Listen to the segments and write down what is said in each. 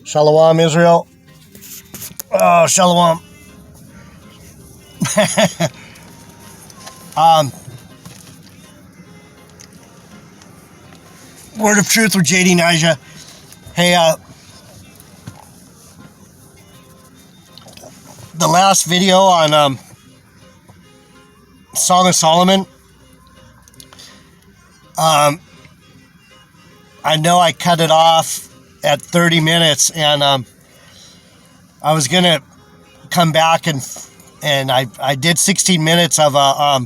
Shalom, Israel. Oh, shalom. Word of Truth with JD Nija. Hey, the last video on Song of Solomon, I know I cut it off at 30 minutes, and I was going to come back and I did 16 minutes of a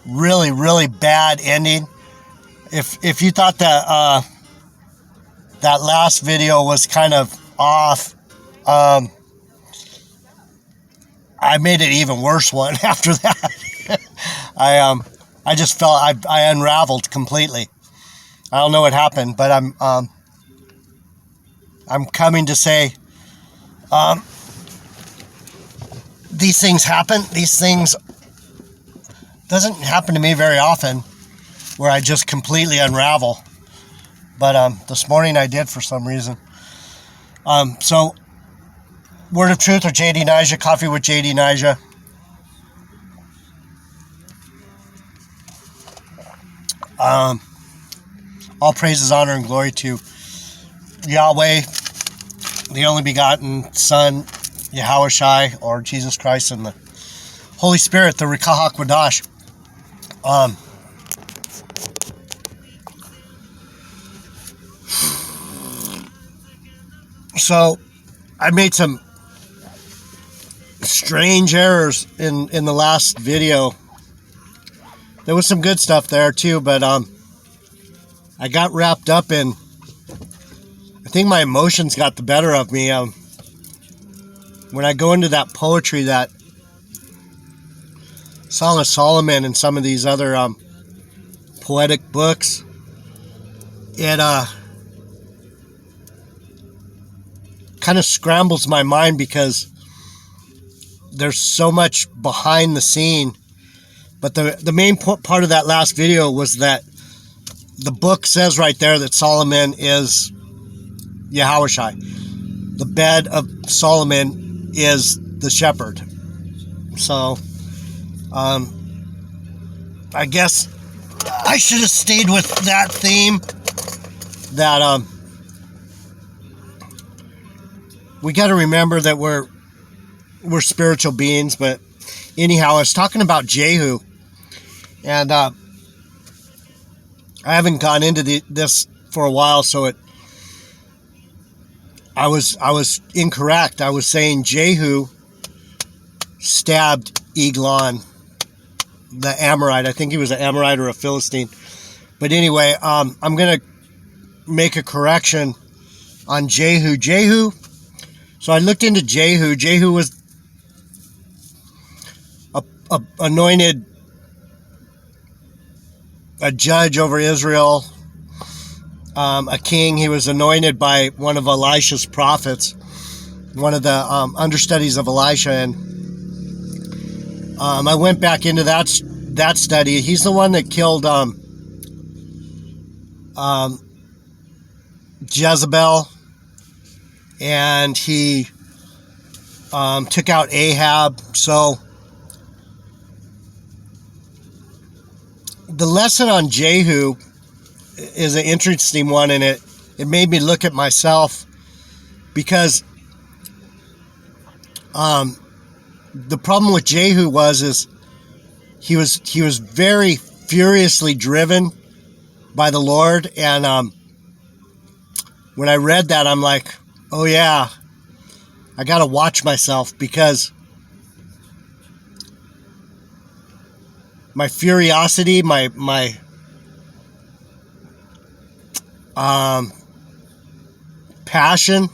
really, really bad ending. If you thought that that last video was kind of off, I made it even worse one after that. I just felt I unraveled completely. I don't know what happened, but I'm coming to say these things happen. These things doesn't happen to me very often, where I just completely unravel. But this morning I did for some reason. So, Word of Truth or JD Nija, Coffee with JD Nija. All praises, honor, and glory to Yahweh, the only begotten Son, Yahushai, or Jesus Christ, and the Holy Spirit, the Rikah HaKodash. So, I made some strange errors in the last video. There was some good stuff there too, but I got wrapped up in, I think my emotions got the better of me. When I go into that poetry, that Song of Solomon and some of these other poetic books, it kind of scrambles my mind because there's so much behind the scene. But the main part of that last video was that the book says right there that Solomon is Yahushai. The bed of Solomon is the shepherd. So, I guess I should have stayed with that theme. That we got to remember that we're spiritual beings. But anyhow, I was talking about Jehu, and I haven't gone into this for a while, so I was incorrect. I was saying Jehu stabbed Eglon, the Amorite. I think he was an Amorite or a Philistine. But anyway, I'm going to make a correction on Jehu. So I looked into Jehu. Jehu was anointed a judge over Israel, a king. He was anointed by one of Elisha's prophets, one of the understudies of Elisha, and I went back into that study. He's the one that killed Jezebel, and he took out Ahab. So the lesson on Jehu is an interesting one, and it made me look at myself, because the problem with Jehu is he was very furiously driven by the Lord, and when I read that, I'm like, oh yeah, I gotta watch myself, because my furiosity, my passion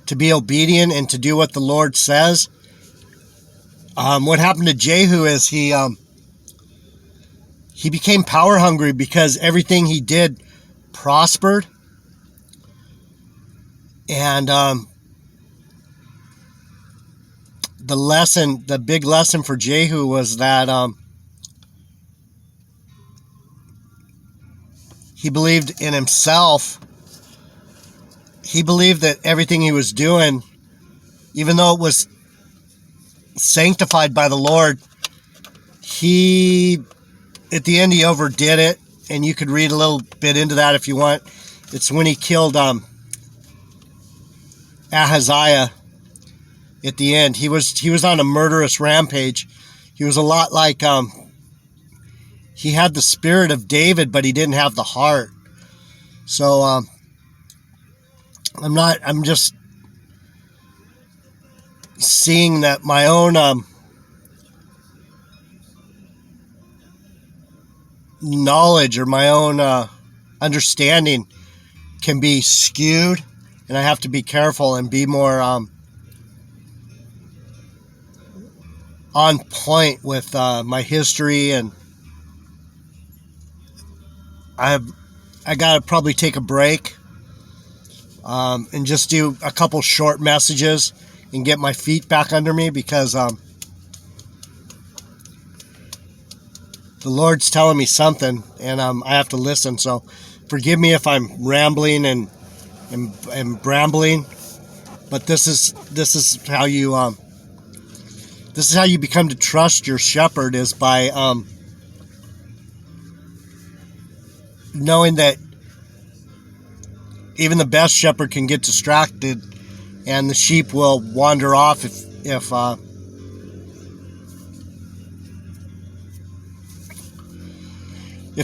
to be obedient and to do what the Lord says. What happened to Jehu is he became power hungry, because everything he did prospered. And the big lesson for Jehu was that he believed in himself. He believed that everything he was doing, even though it was sanctified by the Lord, at the end he overdid it, and you could read a little bit into that if you want. It's when he killed Ahaziah at the end. He was on a murderous rampage. He was a lot like he had the spirit of David, but he didn't have the heart. So I'm just seeing that my own knowledge or my own understanding can be skewed, and I have to be careful and be more on point with my history. And I gotta probably take a break and just do a couple short messages and get my feet back under me, because the Lord's telling me something, and I have to listen. So forgive me if I'm rambling and brambling, but this is how you become to trust your shepherd, is by knowing that even the best shepherd can get distracted, and the sheep will wander off if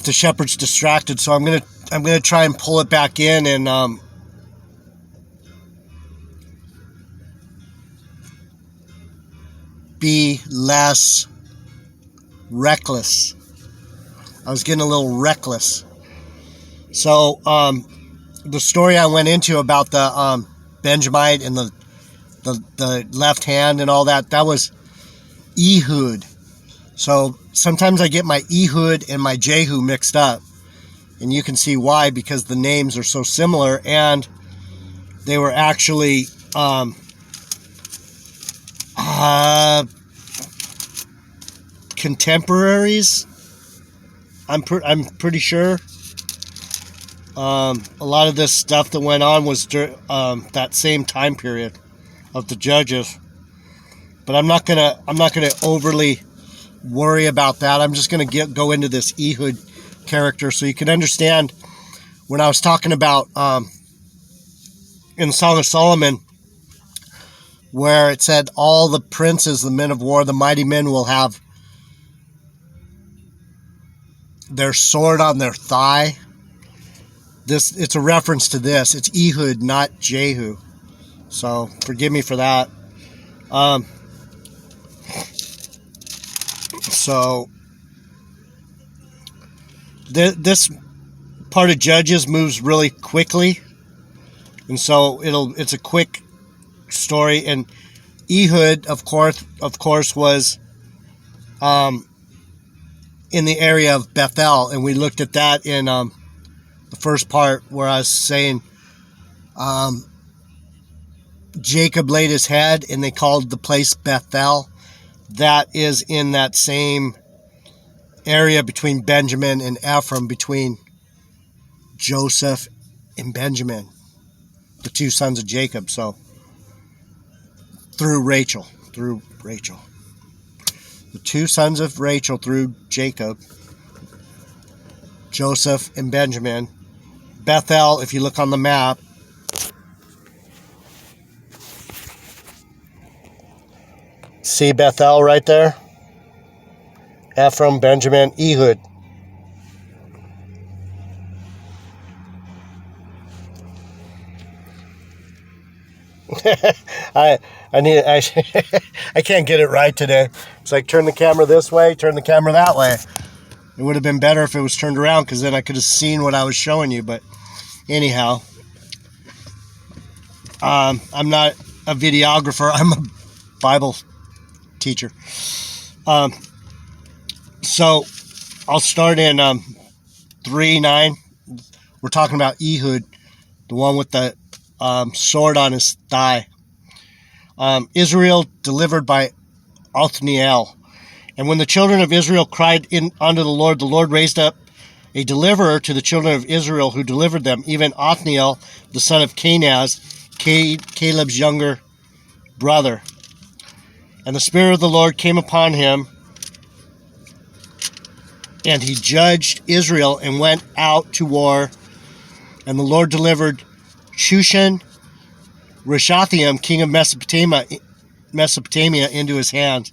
the shepherd's distracted. So I'm gonna try and pull it back in and be less reckless. I was getting a little reckless. So the story I went into about the Benjamite and the left hand and all that was Ehud. So sometimes I get my Ehud and my Jehu mixed up, and you can see why, because the names are so similar, and they were actually contemporaries. I'm pretty sure. A lot of this stuff that went on was that same time period of the judges, but I'm not gonna overly worry about that. I'm just gonna go into this Ehud character so you can understand. When I was talking about in Song of Solomon, where it said all the princes, the men of war, the mighty men will have their sword on their thigh. It's a reference to this. It's Ehud, not Jehu. So forgive me for that. So this part of Judges moves really quickly, and so it's a quick story. And Ehud, of course, was in the area of Bethel, and we looked at that in the first part where I was saying Jacob laid his head and they called the place Bethel. That is in that same area between Benjamin and Ephraim, between Joseph and Benjamin, the two sons of Jacob. So through Rachel, the two sons of Rachel through Jacob, Joseph and Benjamin. Bethel, if you look on the map, see Bethel right there? Ephraim, Benjamin, Ehud. I can't get it right today. It's like turn the camera this way, turn the camera that way. It would have been better if it was turned around, because then I could have seen what I was showing you. But anyhow, I'm not a videographer. I'm a Bible teacher. So I'll start in 3:9. We're talking about Ehud, the one with the sword on his thigh. Israel delivered by Othniel. And when the children of Israel cried unto the Lord raised up a deliverer to the children of Israel who delivered them, even Othniel, the son of Kenaz, Caleb's younger brother. And the Spirit of the Lord came upon him, and he judged Israel and went out to war. And the Lord delivered Shushan Rishathaim, king of Mesopotamia, into his hand.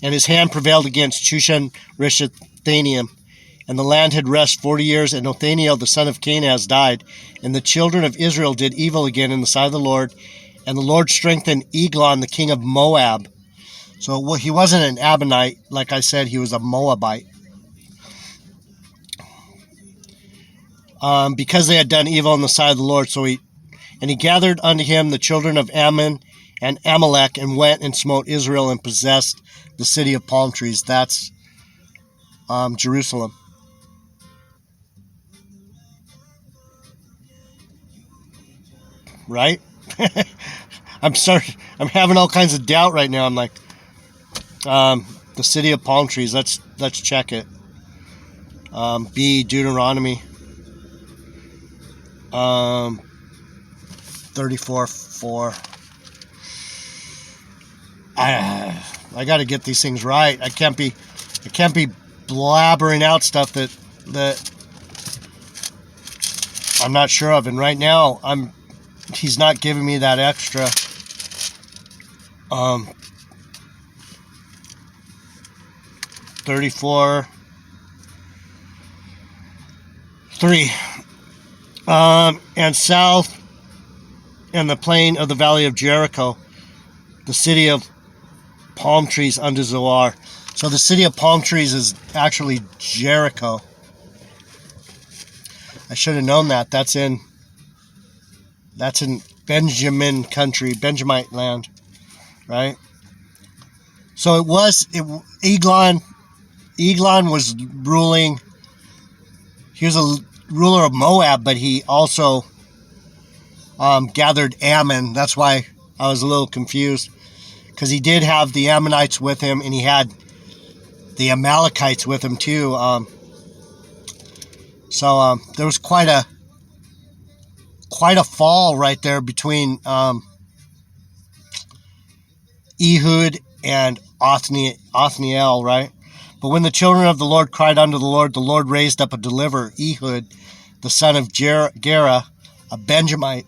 And his hand prevailed against Shushan Rishathaim. And the land had rest 40 years, and Othniel, the son of Kenaz, died. And the children of Israel did evil again in the sight of the Lord. And the Lord strengthened Eglon, the king of Moab. So he wasn't an Ammonite. Like I said, he was a Moabite. Because they had done evil in the sight of the Lord. So he gathered unto him the children of Ammon and Amalek, and went and smote Israel and possessed the city of palm trees. That's Jerusalem. Right? I'm having all kinds of doubt right now. I'm like, the city of palm trees. Let's check it. B, Deuteronomy 34:4. I got to get these things right. I can't be blabbering out stuff that I'm not sure of. And right now, he's not giving me that extra. 34:3. And south in the plain of the valley of Jericho, the city of palm trees unto Zoar. So the city of palm trees is actually Jericho. I should have known that. That's in Benjamin country, Benjamite land, right? So Eglon was ruling. He was a ruler of Moab, but he also gathered Ammon. That's why I was a little confused, because he did have the Ammonites with him, and he had the Amalekites with him too. So there was quite a fall right there between Ehud and Othniel, right? But when the children of the Lord cried unto the Lord raised up a deliverer, Ehud, the son of Gera, a Benjamite,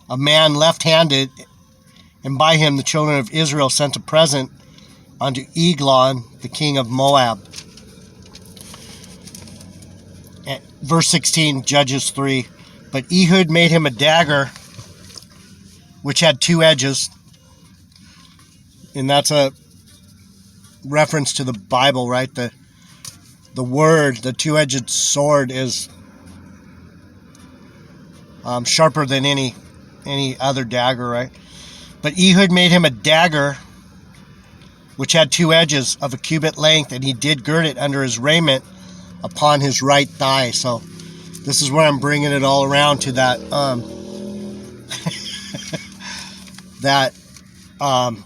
a man left-handed, and by him the children of Israel sent a present unto Eglon, the king of Moab. Verse 16, Judges 3. But Ehud made him a dagger which had two edges. And that's a reference to the Bible, right? The word, the two-edged sword, is sharper than any other dagger, right? But Ehud made him a dagger which had two edges of a cubit length, and he did gird it under his raiment upon his right thigh. So this is where I'm bringing it all around to that that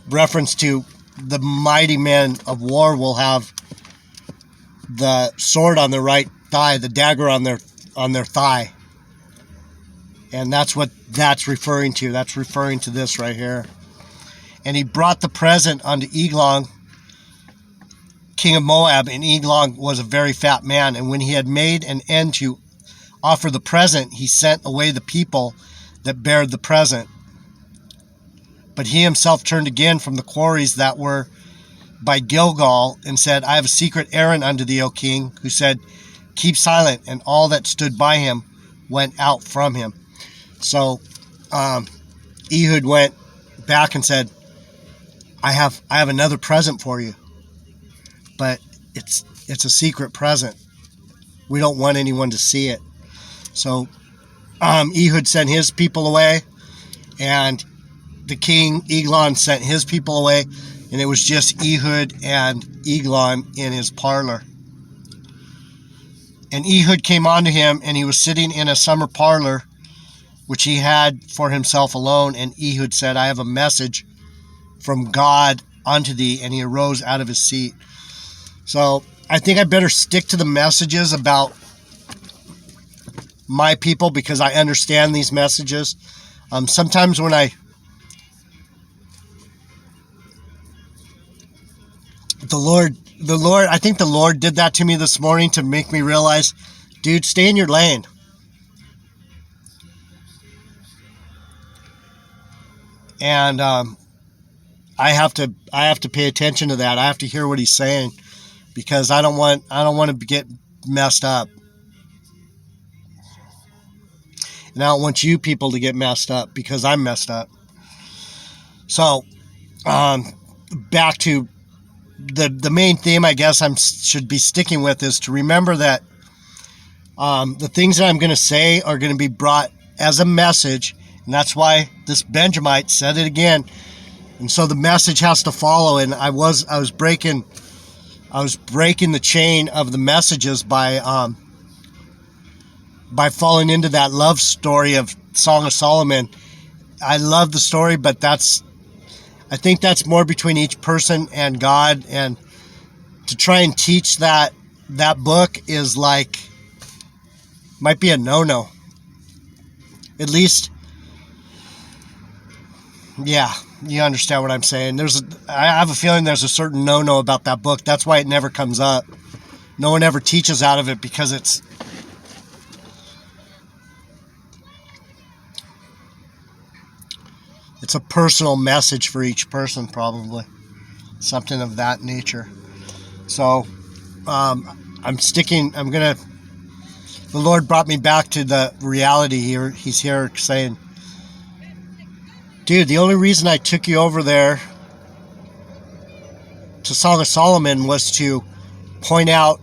reference to the mighty men of war will have the sword on their right thigh, the dagger on their thigh. And that's what that's referring to. That's referring to this right here. And he brought the present unto Eglon, king of Moab, and Eglon was a very fat man. And when he had made an end to offer the present, he sent away the people that bare the present. But he himself turned again from the quarries that were by Gilgal, and said, I have a secret errand unto thee, O king, who said, keep silent. And all that stood by him went out from him. So Ehud went back and said, I have another present for you, but it's a secret present. We don't want anyone to see it. So Ehud sent his people away, and the king Eglon sent his people away, and it was just Ehud and Eglon in his parlor. And Ehud came unto him, and he was sitting in a summer parlor, which he had for himself alone. And Ehud said, I have a message from God unto thee. And he arose out of his seat. So I think I better stick to the messages about my people because I understand these messages. Sometimes when the Lord, I think the Lord did that to me this morning to make me realize, dude, stay in your lane. And I have to pay attention to that. I have to hear what he's saying because I don't want to get messed up. And I don't want you people to get messed up because I'm messed up. So, back to the main theme I guess should be sticking with is to remember that the things that I'm going to say are going to be brought as a message, and that's why this Benjamite said it again. And so the message has to follow, and I was breaking the chain of the messages by falling into that love story of Song of Solomon. I love the story, but I think that's more between each person and God, and to try and teach that book is might be a no-no. At least, yeah, you understand what I'm saying. I have a feeling there's a certain no-no about that book. That's why it never comes up. No one ever teaches out of it because it's a personal message for each person, probably. Something of that nature. So, the Lord brought me back to the reality here. He's here saying, dude, the only reason I took you over there to Song of Solomon was to point out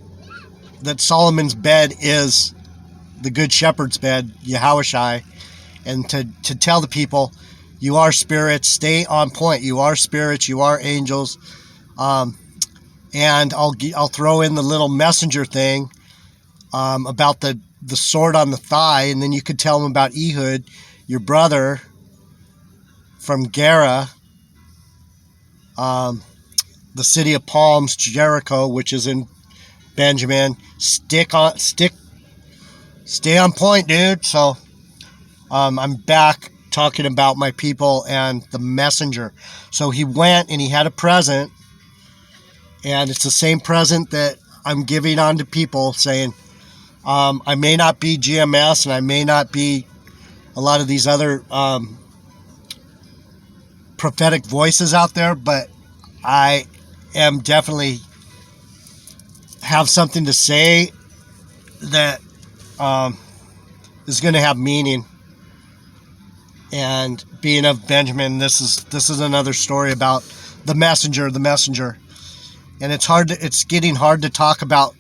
that Solomon's bed is the Good Shepherd's bed, Yahushai, and to tell the people, you are spirits, stay on point. You are spirits, you are angels. And I'll throw in the little messenger thing about the sword on the thigh, and then you could tell them about Ehud, your brother from Gera, the city of palms, Jericho, which is in Benjamin. Stay on point, dude. So I'm back talking about my people and the messenger. So he went and he had a present, and it's the same present that I'm giving on to people, saying, I may not be GMS and I may not be a lot of these other prophetic voices out there, but I am definitely have something to say that is going to have meaning. And being of Benjamin, this is another story about the messenger, and it's getting hard to talk about.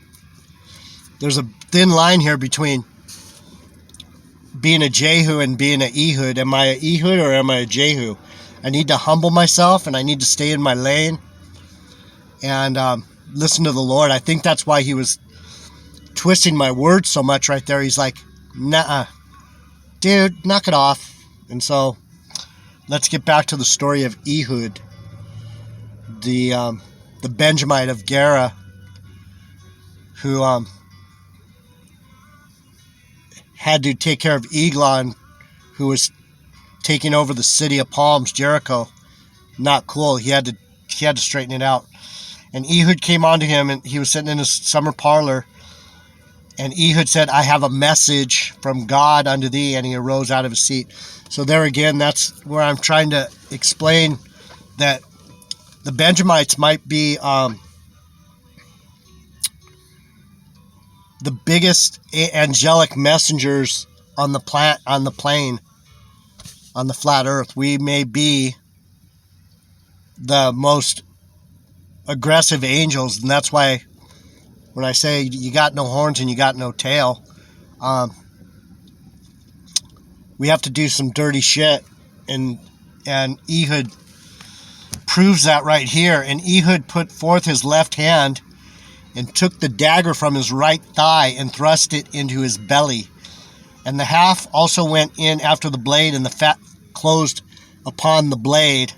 There's a thin line here between being a Jehu and being an Ehud. Am I an Ehud or am I a Jehu? I need to humble myself and I need to stay in my lane and listen to the Lord. I think that's why he was twisting my words so much right there. He's like, nah, dude, knock it off. And so let's get back to the story of Ehud, the Benjamite of Gera, who had to take care of Eglon, who was taking over the city of palms, Jericho. Not cool. He had to straighten it out. And Ehud came on to him, and he was sitting in his summer parlor. And Ehud said, I have a message from God unto thee. And he arose out of his seat. So there again, that's where I'm trying to explain that the Benjamites might be the biggest angelic messengers on the plane, on the flat earth. We may be the most aggressive angels, and that's why when I say you got no horns and you got no tail, we have to do some dirty shit, and Ehud proves that right here. And Ehud put forth his left hand and took the dagger from his right thigh and thrust it into his belly. And the half also went in after the blade, and the fat closed upon the blade,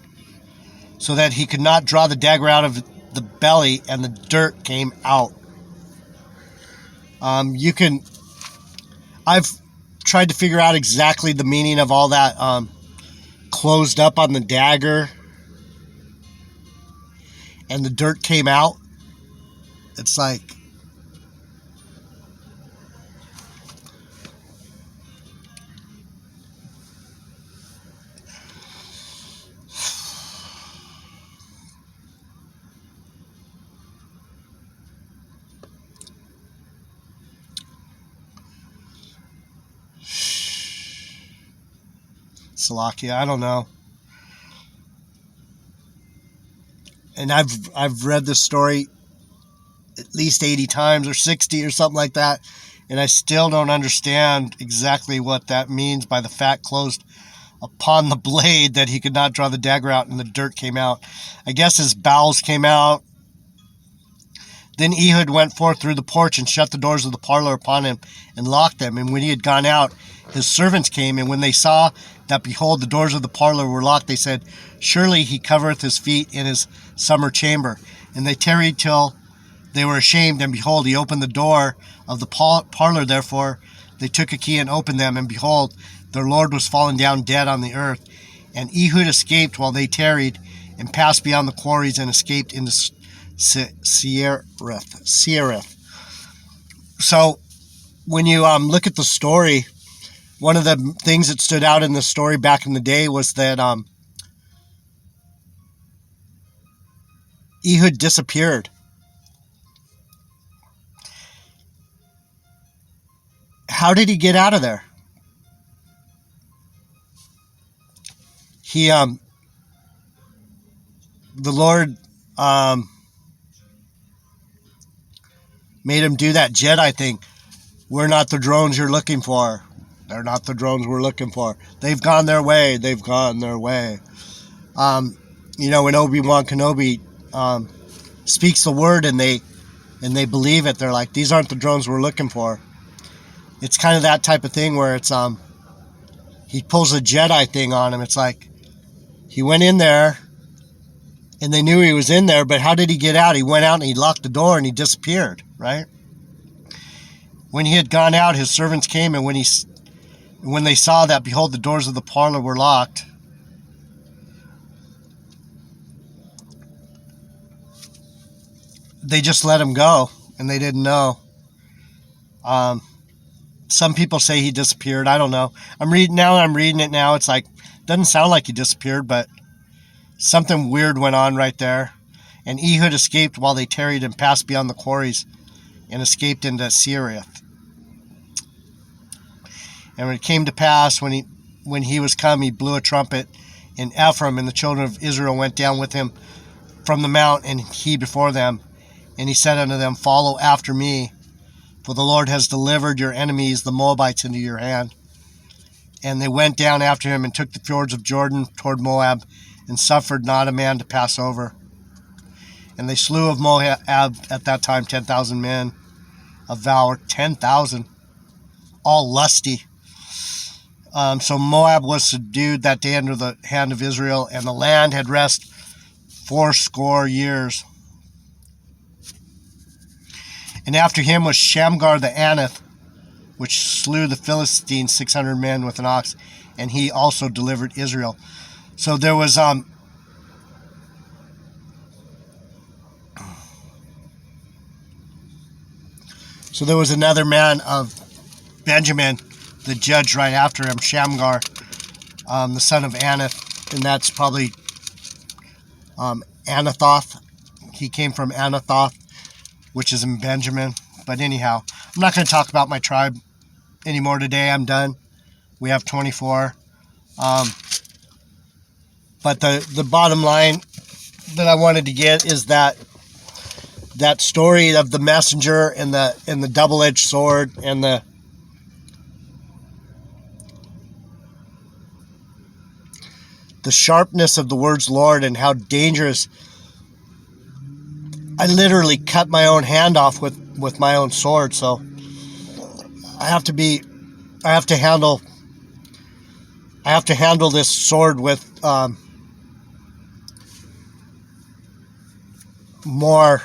so that he could not draw the dagger out of the belly, and the dirt came out. You can. I've tried to figure out exactly the meaning of all that closed up on the dagger, and the dirt came out. It's like, Salakia, I don't know. And I've read this story at least 80 times or 60 or something like that, and I still don't understand exactly what that means by the fat closed upon the blade, that he could not draw the dagger out and the dirt came out. I guess his bowels came out. Then Ehud went forth through the porch and shut the doors of the parlor upon him and locked them. And when he had gone out, his servants came, and when they saw that, behold, the doors of the parlor were locked, they said, surely he covereth his feet in his summer chamber. And they tarried till they were ashamed, and behold, he opened the door of the parlor. Therefore they took a key and opened them, and behold, their lord was fallen down dead on the earth. And Ehud escaped while they tarried, and passed beyond the quarries, and escaped into Seirith. So when you look at the story, one of the things that stood out in the story back in the day was that Ehud disappeared. How did he get out of there? The Lord made him do that Jedi thing. We're not the drones you're looking for. They're not the drones we're looking for. They've gone their way. They've gone their way. When Obi-Wan Kenobi speaks the word and they believe it, they're like, these aren't the drones we're looking for. It's kind of that type of thing where it's he pulls a Jedi thing on him. It's like he went in there and they knew he was in there, but how did he get out? He went out and he locked the door and he disappeared, right? When he had gone out, his servants came, and when they saw that, behold, the doors of the parlor were locked, they just let him go, and they didn't know. Some people say he disappeared. I don't know. I'm reading it now. It's like, doesn't sound like he disappeared, but something weird went on right there. And Ehud escaped while they tarried, and passed beyond the quarries, and escaped into Seirith. And when it came to pass, when he was come, he blew a trumpet in Ephraim, and the children of Israel went down with him from the mount, and he before them. And he said unto them, follow after me, for the Lord has delivered your enemies, the Moabites, into your hand. And they went down after him, and took the fjords of Jordan toward Moab, and suffered not a man to pass over. And they slew of Moab at that time 10,000 men of valor, 10,000, all lusty. So Moab was subdued that day under the hand of Israel, and the land had rest 80 years. And after him was Shamgar the Anath, which slew the Philistines 600 men with an ox, and he also delivered Israel. So there was another man of Benjamin, the judge right after him, Shamgar, the son of Anath, and that's probably Anathoth. He came from Anathoth, which is in Benjamin. But anyhow, I'm not going to talk about my tribe anymore today. I'm done. We have 24. But the bottom line that I wanted to get is that story of the messenger and the double-edged sword and the sharpness of the words Lord, and how dangerous. I literally cut my own hand off with my own sword, so I have to handle this sword with more,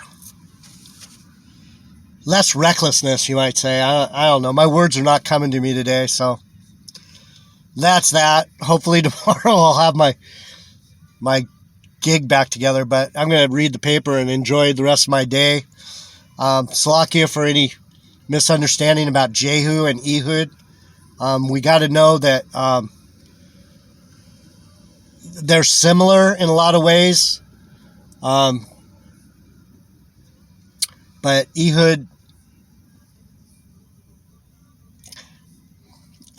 less recklessness, you might say. I don't know. My words are not coming to me today, so that's that. Hopefully tomorrow I'll have my gig back together, but I'm going to read the paper and enjoy the rest of my day. Salakia for any misunderstanding about Jehu and Ehud. We got to know that they're similar in a lot of ways, but Ehud,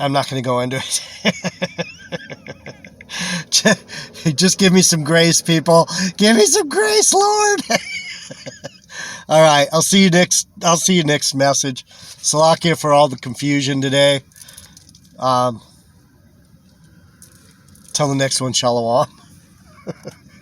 I'm not going to go into it. Just give me some grace, people. Give me some grace, Lord. All right, I'll see you next message. Salakia for all the confusion today. Till the next one, shalom.